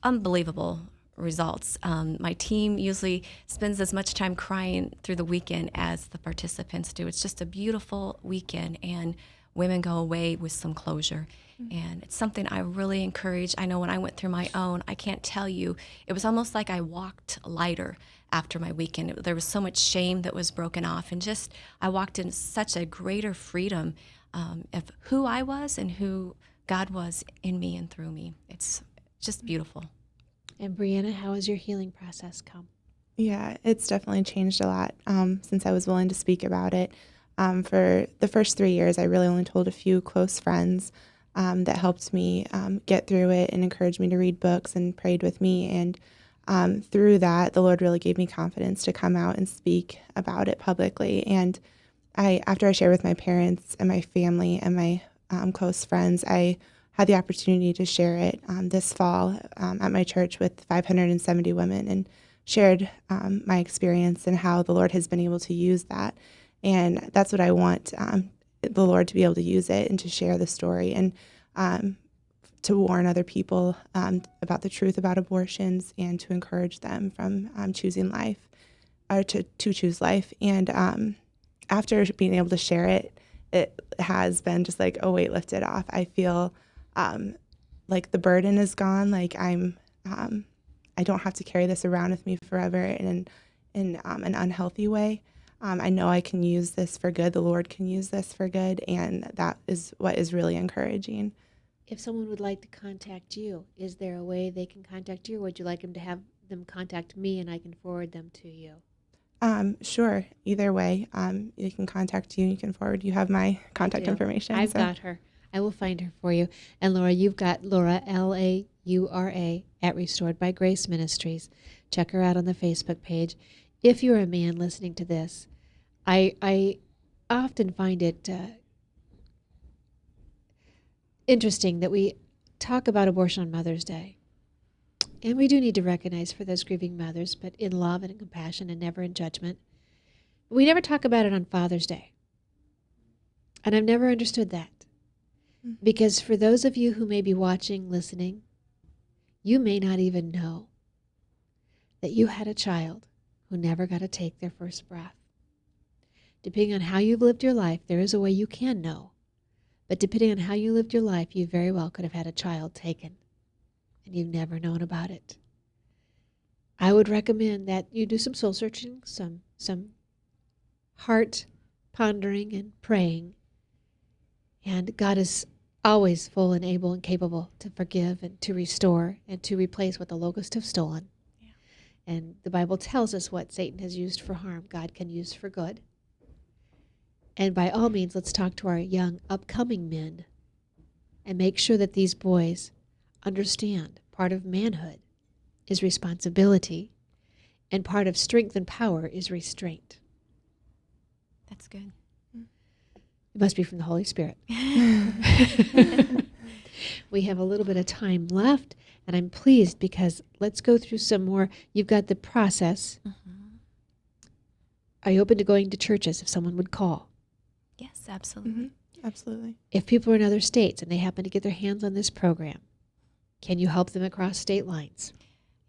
unbelievable results. My team usually spends as much time crying through the weekend as the participants do. It's just a beautiful weekend, and women go away with some closure. And it's something I really encourage. I know when I went through my own, I can't tell you, it was almost like I walked lighter after my weekend. There was so much shame that was broken off, and just I walked in such a greater freedom of who I was and who God was in me and through me. It's just beautiful. And Brianna, how has your healing process come? Yeah, it's definitely changed a lot since I was willing to speak about it. For the first 3 years, I really only told a few close friends that helped me get through it and encouraged me to read books and prayed with me. And through that, the Lord really gave me confidence to come out and speak about it publicly. And after I shared with my parents and my family and my close friends, I had the opportunity to share it this fall at my church with 570 women and shared my experience and how the Lord has been able to use that. And that's what I want the Lord to be able to use it and to share the story and to warn other people about the truth about abortions and to encourage them from choosing life or to choose life. And after being able to share it, it has been just like a weight lifted off. I feel like the burden is gone. Like I don't have to carry this around with me forever in an unhealthy way. I know I can use this for good. The Lord can use this for good, and that is what is really encouraging. If someone would like to contact you, is there a way they can contact you, or would you like them to have them contact me and I can forward them to you? Sure. Either way, you can contact you. You can forward. You have my contact information. I've got her. I will find her for you. And Laura, you've got Laura, Laura, at Restored by Grace Ministries. Check her out on the Facebook page. If you're a man listening to this, I often find it interesting that we talk about abortion on Mother's Day. And we do need to recognize for those grieving mothers, but in love and in compassion and never in judgment. We never talk about it on Father's Day. And I've never understood that. Because for those of you who may be watching, listening, you may not even know that you had a child who never got to take their first breath. Depending on how you've lived your life, there is a way you can know. But depending on how you lived your life, you very well could have had a child taken, and you've never known about it. I would recommend that you do some soul searching, some heart pondering and praying. And God is always full and able and capable to forgive and to restore and to replace what the locusts have stolen. Yeah. And the Bible tells us what Satan has used for harm, God can use for good. And by all means, let's talk to our young upcoming men and make sure that these boys understand part of manhood is responsibility and part of strength and power is restraint. That's good. It must be from the Holy Spirit. We have a little bit of time left, and I'm pleased because let's go through some more. You've got the process. Are you open to going to churches if someone would call? Yes, absolutely. Absolutely. If people are in other states and they happen to get their hands on this program, can you help them across state lines?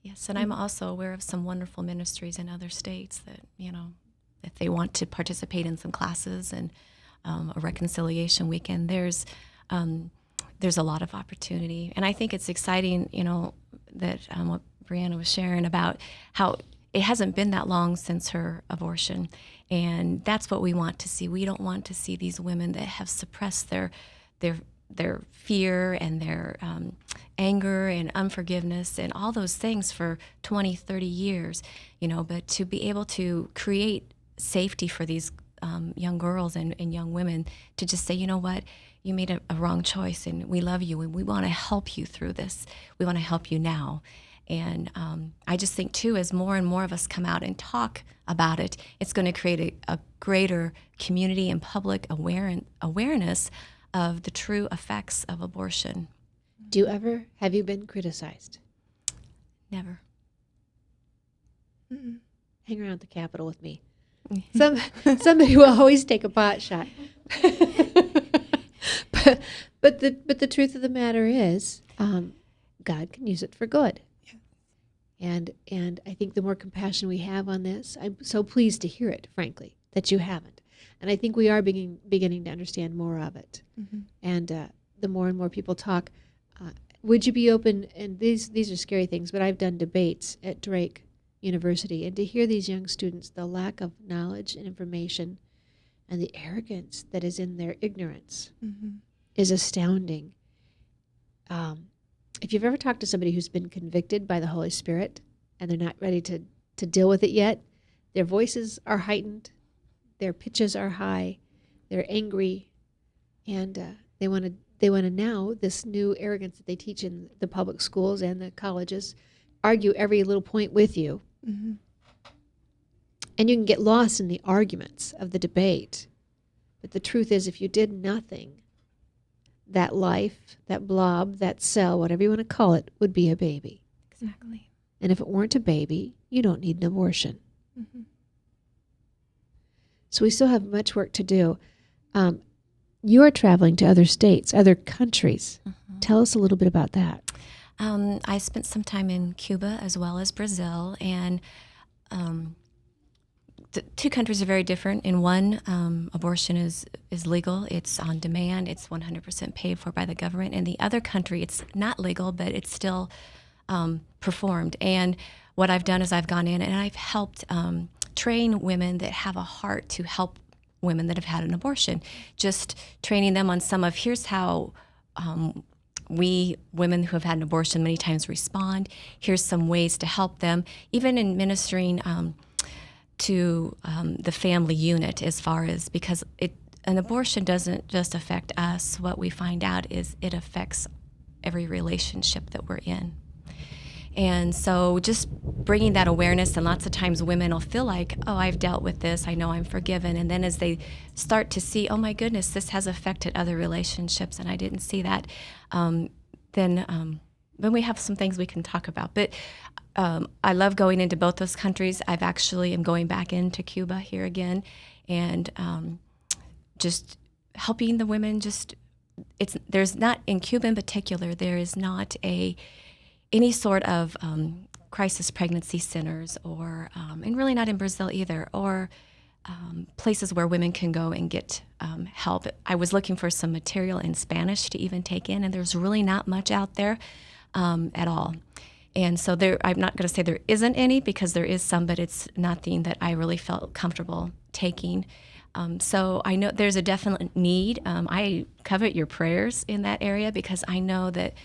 Yes, and I'm also aware of some wonderful ministries in other states that, if they want to participate in some classes and a reconciliation weekend, there's a lot of opportunity. And I think it's exciting, that what Brianna was sharing about how it hasn't been that long since her abortion. And that's what we want to see. We don't want to see these women that have suppressed their fear and their anger and unforgiveness and all those things for 20, 30 years, but to be able to create safety for these young girls and young women to just say, you know what, you made a wrong choice and we love you and we want to help you through this. We want to help you now. And I just think, too, as more and more of us come out and talk about it, it's going to create a greater community and public awareness of the true effects of abortion. Have you been criticized? Never. Hang around the Capitol with me. Somebody will always take a pot shot. but the truth of the matter is, God can use it for good. And I think the more compassion we have on this, I'm so pleased to hear it, frankly, that you haven't. And I think we are beginning to understand more of it. And the more and more people talk, would you be open, and these are scary things, but I've done debates at Drake University, and to hear these young students, the lack of knowledge and information and the arrogance that is in their ignorance is astounding. If you've ever talked to somebody who's been convicted by the Holy Spirit and they're not ready to deal with it yet, their voices are heightened, their pitches are high, they're angry, and they want to now, this new arrogance that they teach in the public schools and the colleges, argue every little point with you. And you can get lost in the arguments of the debate. But the truth is, if you did nothing, that life, that blob, that cell, whatever you want to call it, would be a baby. Exactly. And if it weren't a baby, you don't need an abortion. So we still have much work to do. You're traveling to other states, other countries. Tell us a little bit about that. I spent some time in Cuba as well as Brazil, and the two countries are very different. In one, abortion is legal. It's on demand. It's 100% paid for by the government. In the other country, it's not legal, but it's still performed. And what I've done is I've gone in and I've helped train women that have a heart to help women that have had an abortion, just training them on some of, here's how we women who have had an abortion many times respond. Here's some ways to help them, even in ministering to the family unit, as far as, because an abortion doesn't just affect us. What we find out is it affects every relationship that we're in. And so just bringing that awareness, and lots of times women will feel like, oh, I've dealt with this, I know I'm forgiven. And then as they start to see, oh my goodness, this has affected other relationships and I didn't see that, then we have some things we can talk about. But I love going into both those countries. I've actually am going back into Cuba here again, and just helping the women. There's not, in Cuba in particular, there is not any sort of crisis pregnancy centers, or and really not in Brazil either, or places where women can go and get help. I was looking for some material in Spanish to even take in, and there's really not much out there at all. And so I'm not going to say there isn't any, because there is some, but it's nothing that I really felt comfortable taking. So I know there's a definite need. I covet your prayers in that area, because I know that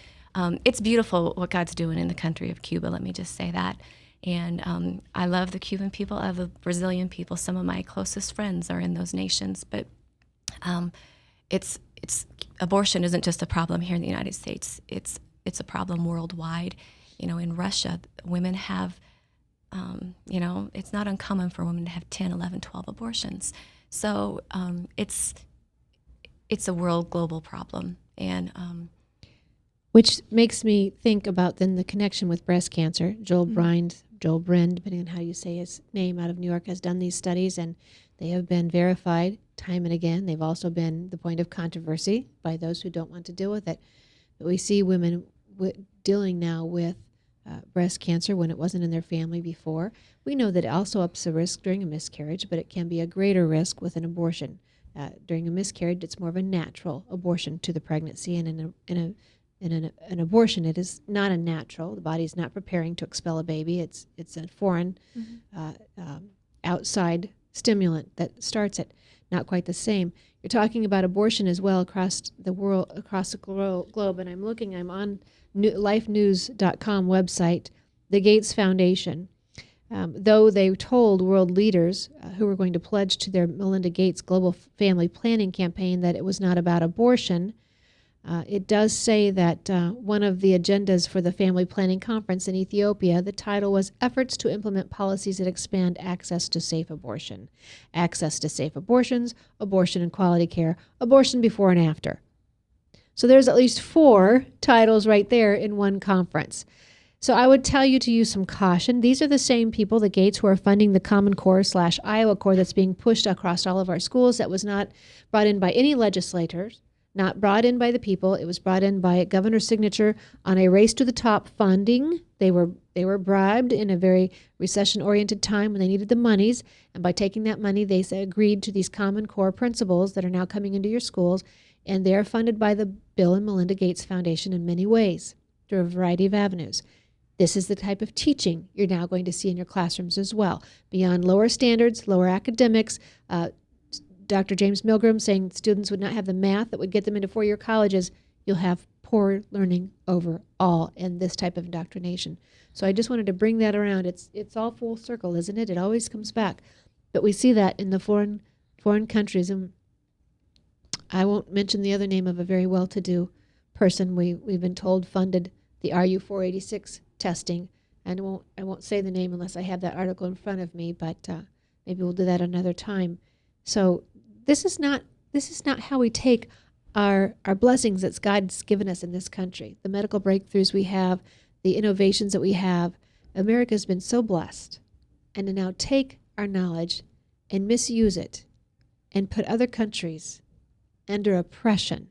it's beautiful what God's doing in the country of Cuba, let me just say that. And I love the Cuban people, I love the Brazilian people. Some of my closest friends are in those nations. But it's abortion isn't just a problem here in the United States. It's a problem worldwide. In Russia, women have, it's not uncommon for women to have 10, 11, 12 abortions. So it's a global problem. And Which makes me think about then the connection with breast cancer. Joel Brind, depending on how you say his name, out of New York, has done these studies, and they have been verified time and again. They've also been the point of controversy by those who don't want to deal with it. But we see women dealing now with breast cancer when it wasn't in their family before. We know that it also ups the risk during a miscarriage, but it can be a greater risk with an abortion. During a miscarriage, it's more of a natural abortion to the pregnancy, and in an abortion, it is not a natural. The body is not preparing to expel a baby. It's a foreign outside stimulant that starts it. Not quite the same. You're talking about abortion as well across the world, across the globe. And I'm on lifenews.com website, the Gates Foundation. Though they told world leaders who were going to pledge to their Melinda Gates Global Family Planning Campaign that it was not about abortion, it does say that one of the agendas for the Family Planning Conference in Ethiopia, the title was Efforts to Implement Policies that Expand Access to Safe Abortion. Access to safe abortions, abortion and quality care, abortion before and after. So there's at least 4 titles right there in one conference. So I would tell you to use some caution. These are the same people, the Gates, who are funding the Common Core / Iowa Core that's being pushed across all of our schools. That was not brought in by any legislators, not brought in by the people. It was brought in by a governor's signature on a race to the top funding. They were bribed in a very recession-oriented time when they needed the monies. And by taking that money, they agreed to these Common Core principles that are now coming into your schools. And they are funded by the Bill and Melinda Gates Foundation in many ways, through a variety of avenues. This is the type of teaching you're now going to see in your classrooms as well. Beyond lower standards, lower academics, Dr. James Milgram saying students would not have the math that would get them into 4-year colleges, you'll have poor learning overall in this type of indoctrination. So I just wanted to bring that around. It's all full circle, isn't it? It always comes back. But we see that in the foreign countries. And I won't mention the other name of a very well-to-do person we've been told funded the RU-486 testing. And I won't say the name unless I have that article in front of me, but maybe we'll do that another time. So this is not how we take our blessings that God's given us in this country, the medical breakthroughs we have, the innovations that we have. America's been so blessed. And to now take our knowledge and misuse it and put other countries under oppression.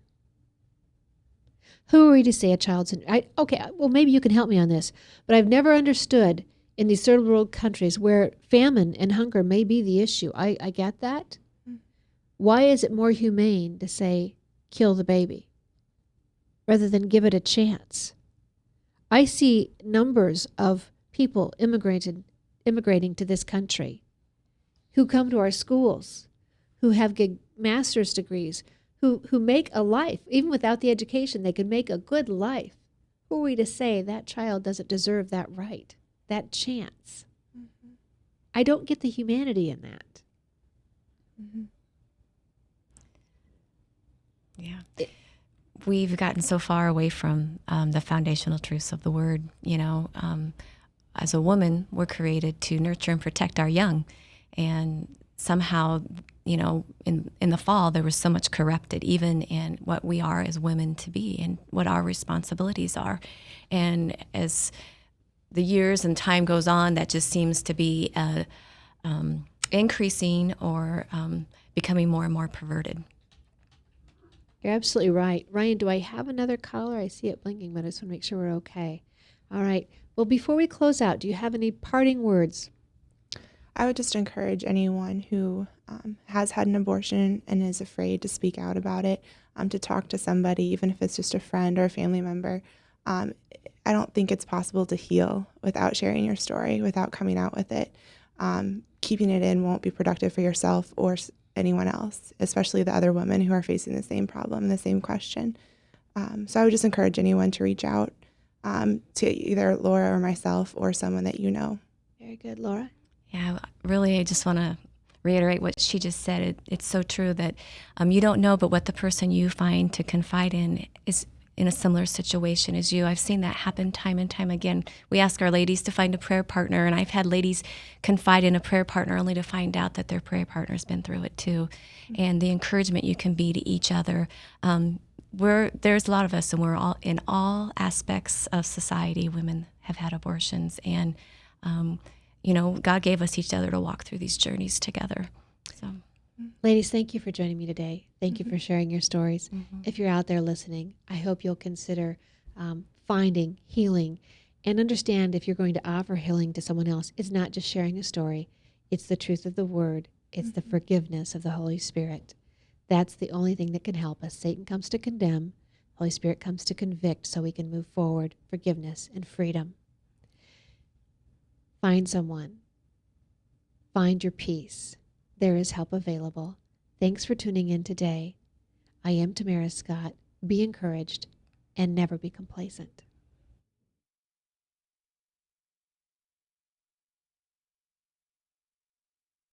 Who are we to say a child's... Okay, well, maybe you can help me on this, but I've never understood in these third world countries where famine and hunger may be the issue. I get that. Why is it more humane to say, kill the baby, rather than give it a chance? I see numbers of people immigrating to this country who come to our schools, who have master's degrees, who make a life. Even without the education, they could make a good life. Who are we to say that child doesn't deserve that right, that chance? Mm-hmm. I don't get the humanity in that. Mm-hmm. Yeah. We've gotten so far away from the foundational truths of the word. As a woman, we're created to nurture and protect our young. And somehow, in the fall, there was so much corrupted, even in what we are as women to be and what our responsibilities are. And as the years and time goes on, that just seems to be increasing or becoming more and more perverted. You're absolutely right. Ryan, do I have another caller? I see it blinking, but I just want to make sure we're okay. All right. Well, before we close out, do you have any parting words? I would just encourage anyone who has had an abortion and is afraid to speak out about it, to talk to somebody, even if it's just a friend or a family member. I don't think it's possible to heal without sharing your story, without coming out with it. Keeping it in won't be productive for yourself or anyone else, especially the other women who are facing the same problem, the same question. So I would just encourage anyone to reach out to either Laura or myself or someone that you know. Very good. Laura? Yeah, really, I just want to reiterate what she just said. It's so true that you don't know, but what the person you find to confide in is in a similar situation as you. I've seen that happen time and time again. We ask our ladies to find a prayer partner, and I've had ladies confide in a prayer partner only to find out that their prayer partner's been through it too. And the encouragement you can be to each other. There's a lot of us, and we're all in all aspects of society. Women have had abortions, and God gave us each other to walk through these journeys together. So, Ladies, thank you for joining me today. Thank you for sharing your stories. If you're out there listening, I hope you'll consider finding healing and understand if you're going to offer healing to someone else, it's not just sharing a story. It's the truth of the word. It's the forgiveness of the Holy Spirit. That's the only thing that can help us. Satan comes to condemn. Holy Spirit comes to convict so we can move forward, forgiveness and freedom. Find someone. Find your peace. There is help available. Thanks for tuning in today. I am Tamara Scott. Be encouraged and never be complacent.